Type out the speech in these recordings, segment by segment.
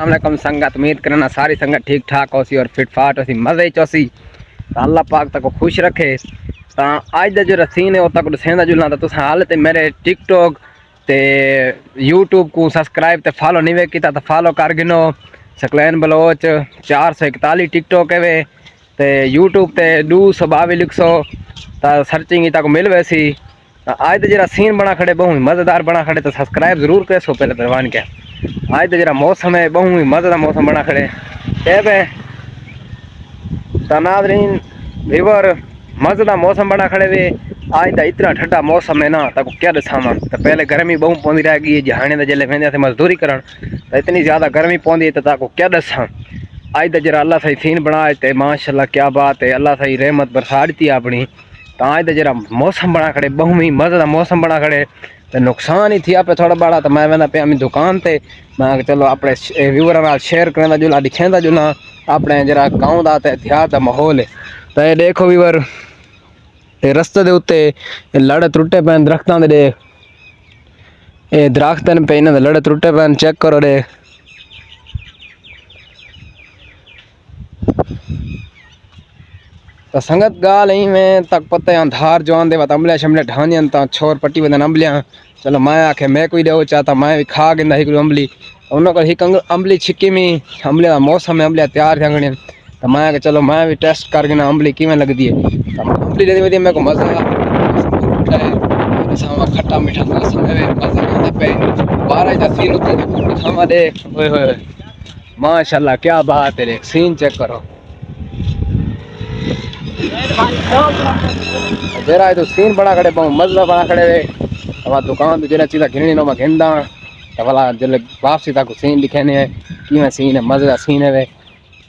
वालेकुम संगत, उम्मीद करना सारी संगत ठीक ठाक होसी और फिट फाट होसी, मजे चोसी। तो अल्लाह पाक तक खुश रखे। तो अज का जो सीन है वो तक दसेंदा जुलना। तो तुस हाल ते मेरे टिकटॉक ते यूट्यूब को सब्सक्राइब ते फॉलो नहीं वे किया तो फॉलो कर गिनो। सकलैन बलोच 441 टिकटॉक है ते यूट्यूब ते 222 लिख सो तो सर्चिंग तक मिल वैसी। आज तो जरा सीन बना खड़े बहुत मज़ेदार बना खड़े, तो सब्सक्राइब जरूर कर सो पहले दरवान के। आज तो जरा मौसम है बहुत ही मज़ेदार मौसम बना खड़े है नाज़रीन व्यूअर, मज़ेदार मौसम बना खड़े वे। आज का इतना ठंडा मौसम है ना, तक क्या दसावा। तो पहले गर्मी बहुत पौंदी रह गई जहाने तो जल्द वेंदे मजदूरी करन तो इतनी ज़्यादा गर्मी पौंदी है, तो ताको क्या दसा। आज तो जरा अल्लाह सही सीन बनाए तो माशाल्लाह क्या बात है, अल्लाह सही रहमत बरसा दी अपनी। तो आज तो जरा मौसम बना खड़े बहुत ही मज़ेदार मौसम बना खड़े। तो नुकसान ही थी पे थोड़ा बड़ा। तो मैं वह पे अपनी दुकान पर, मैं चलो अपने व्यूअर शेयर करना जुला दिखेंदा जुला अपने जरा गाँव का देहात का माहौल है। तो ये देखो व्यूअर, रस्ते के उत्ते लड़ त्रुटे पैन दरख्तों के, देख ये दरख्त पे इन्होंने लड़ त्रुटे पैन, चेक करो रे। तो संगत गाल ही में तक पता है धार जो आंदे वत अम्बलिया शमले ढानियन ता छोर पट्टी बदन अम्बलिया। चलो मैं आखे मैं कोई दो चाहता मैं भी खा गिंदा ही अम्बली। उन्होंने को हिक अम्बली छिक्की में अम्बलिया मौसम में अम्बलिया तैयार थियंगणी। तो मैं चलो मैं भी टेस्ट कर गिना अम्बली किवें लगदी है। तो अम्बली दे दी मेरे को मज़ा खट्टा मीठा मौसम है, मज़ा आंदा पे। बारिश दा सीन उत्ते खावा दे, ओए होए माशाल्लाह क्या बात है। देख सीन चेक करो जरा, तो सीन बना खड़े बहुत मज़ा बना खड़े वे। अब दुकान तो जरा चीज़ा घिरनी नो मैं घिंदा तो वाला जल वापसी तक सीन दिखेने है कि मैं सीन है, मज़ेदार सीन है वे,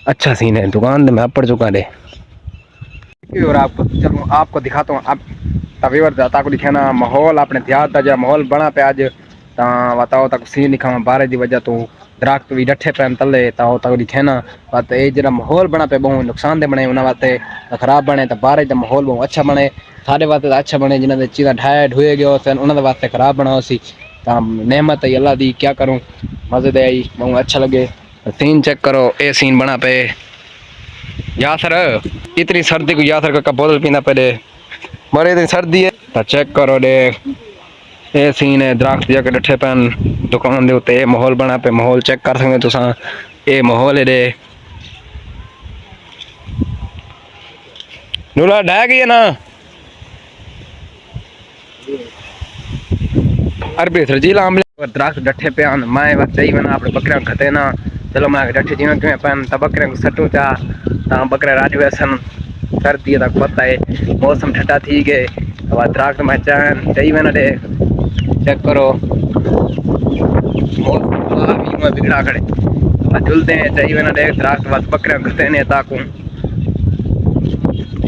अच्छा सीन है। दुकान तो मैं पड़ चुका है और आपको चलो आपको दिखाता हूँ। अब तवीवर जाता को दिखाना माहौल अपने देहात का जो माहौल बना पे अज। तो बताओ तक सीन दिखावा बारिश की वजह तो दरख्त भी डठे पैन तले तो तक दिखेना। बात ये जरा माहौल बना पे बहुत नुकसान दे बने उन्होंने वास्ते खराब बने। तो बारिश का माहौल बहुत अच्छा बने सारे वास्ते अच्छा बने, जिन्होंने चीज़ा ढाए ढुए गए सन उन्होंने वास्ते खराब बना सी। तो नेमत है अल्लाह दी, क्या करूँ मज़े दे आई बहुत अच्छा लगे। सीन चेक करो ये सीन बना पे। यासर इतनी सर्दी को यासर का बोतल पीना पे मरे इतनी सर्दी है। तो चेक करो देख ये सीन है दरख्त जाके डठे पैन दुकान के उत्ते माहौल बना पे। माहौल चेक कर सकते तुस, ये माहौल है दे नूला ढह गई है ना अरबी सरजीला आमले दरख्त डठे पे मैं बस चाहिए मैंने अपने बकरियां खते ना। चलो मैं डठे जीवन क्यों पैन तो बकरियां को सटू चा तो बकरे राज वैसन सर्दी तक पता है मौसम ठंडा थी गए। अब दरख्त मैं चाहन चाहिए मैंने दे चेक करो मौसम बिगड़ा खड़े झुलते हैं चाहिए मैंने देख दरख्त बस बकरियां खते ने ताकू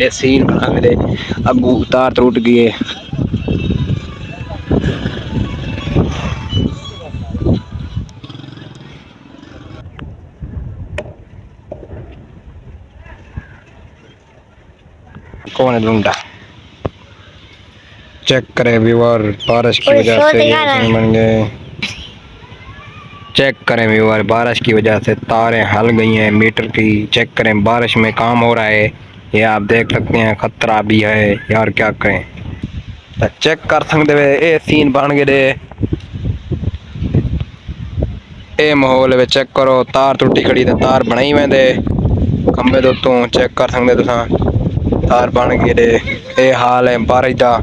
ये सीन बना मेरे अबू तार टूट गए। कौन है ढूंढा चेक करें व्यूअर, बारिश की वजह से बन गए। चेक करें व्यूअर, बारिश की वजह से तारें हल गई हैं मीटर की। चेक करें बारिश में काम हो रहा है, ये आप देख सकते हैं खतरा भी है यार, क्या करें। तो चेक कर सकते वे ये सीन बन गए ये माहौल है। चेक करो तार टुटी खड़ी तो तार बनाई वेंदे खंबे दे उत्तों, चेक कर सकते तुस तार बन गए। ये हाल है बारिश का।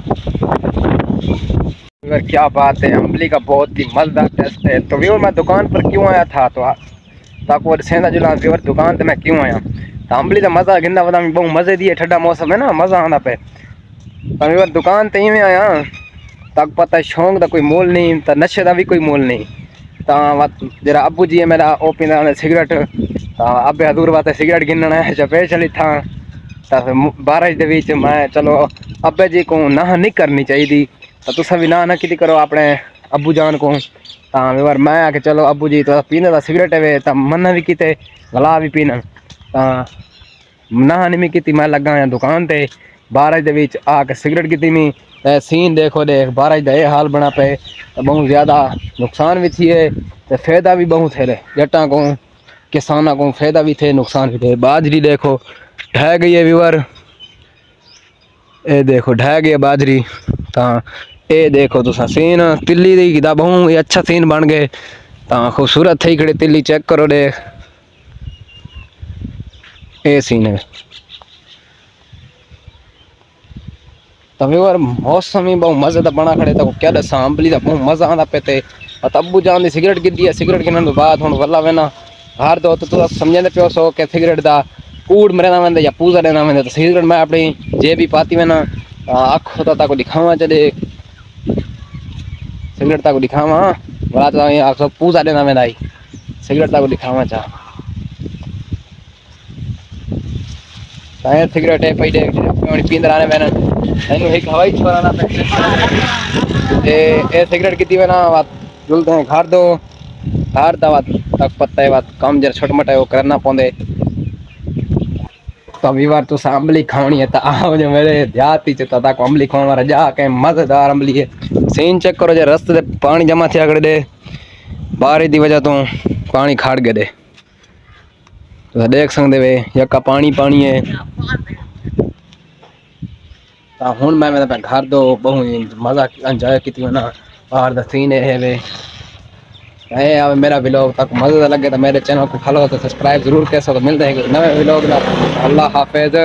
क्या बात है, अम्बली का बहुत ही मज़ेदार टेस्ट है। तो व्यूअर मैं दुकान पर क्यों आया था तो ताको सेंधा जुला व्यूअर दुकान पे मैं क्यों आया। तो अम्बली का मज़ा गिंदा वदा बहुत मज़े दी है, ठंडा मौसम है ना मज़ा आना पे। तो व्यूअर दुकान ते इवें आया तक पता है शौक का कोई मोल नहीं तो नशे का भी कोई मोल नहीं। तो जरा अबू जी है मेरा वो पींदा सिगरेट, तो अबे हजूर वास्ते सिगरेट गिनना है चपे चली था। तो बारिश के बीच मैं चलो अब्बे जी को ना नहीं करनी चाहिए तो तुसा भी ना की करो अपने अबू जान को। तो मैं आके चलो अबू जी तो पीने का सिगरेट है तो मना भी किते गला भी पीना ना नहीं की। मैं लगा या दुकान ते बारिश के बीच आके सिगरेट की मी सीन देखो देख बारिश का ये हाल बना पे। तो बहुत ज़्यादा नुकसान भी थी है तो फायदा भी बहुत है जट्टा को। किसानों को फायदा भी थे नुकसान भी थे। बाजरी देखो ढह गई है व्यूअर, ये देखो ढह गई है बाजरी। तो ये देखो तुसा सीन तिल्ली दी किदा बहु ये अच्छा सीन बन गए। तो खूबसूरत थी खड़ी तिल्ली, चेक करो देख, ये सीन है। तो व्यूअर मौसम ही बहुत मजे का बना खड़े। तो क्या दसा अंबली का बहुत मजा आता पे थे। अब्बू जान दी सिगरेट गिद्दी है, सिगरेट गिनने तो बाद हुण वल्ला वेना हार दो तो समझते पियो सो कि सिगरेट का कूड़ मरना वेंदे या पूजा रहना वेंदे। तो सिगरेट मैं अपनी जेबी पाती वेना, आखो तो ताको दिखावा चले सिगरेट ताको दिखावा वाला तो आखो पूजा देना वेंदा ही सिगरेट ताको दिखावा चाह सिगरेट है पई दे पींदर आने वेना एनु एक हवाई छोराना पे ए सिगरेट किती वेना बात जुलते हैं घर दो घर दा बात तक पत्ता है बात काम जरा छोटा मोटा वो करना पौंदे। तो अभी बार तो अम्बली खानी है तो आओ जो मेरे देहाती च तदा को अम्बली खावा रजा के मजेदार अम्बली है। सीन चेक करो जो रस्ते से पानी जमा थे अगड़े दे बारिश की वजह तो पानी खाड़ गए दे। तो देख सकते वे यका पानी पानी है। तो हूँ मैं घर दो बहु मजा इंजॉय की ना बाहर का सीन है वे। अब मेरा व्लॉग तक मजा लगे तो मेरे चैनल को फॉलो तो सब्सक्राइब जरूर कर सको। मिलते हैं नए व्लॉग। अल्लाह हाफिज।